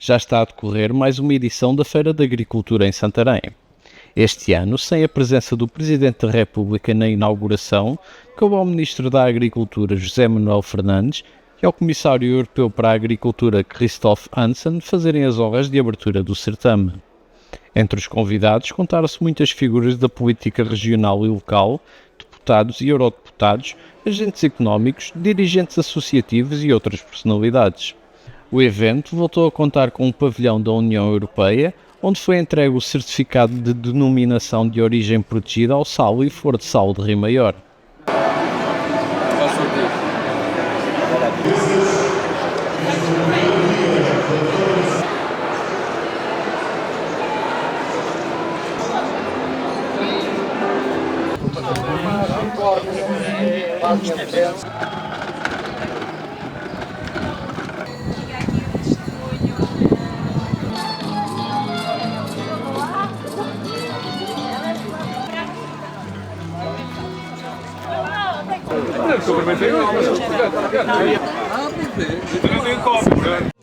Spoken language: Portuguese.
Já está a decorrer mais uma edição da Feira da Agricultura em Santarém. Este ano, sem a presença do Presidente da República na inauguração, cabe ao Ministro da Agricultura, José Manuel Fernandes, e ao Comissário Europeu para a Agricultura, Christophe Hansen, fazerem as honras de abertura do certame. Entre os convidados contaram-se muitas figuras da política regional e local, deputados e eurodeputados, agentes económicos, dirigentes associativos e outras personalidades. O evento voltou a contar com um pavilhão da União Europeia, onde foi entregue o certificado de denominação de origem protegida ao sal e flor de sal de Rio Maior. Eu não tenho cópia.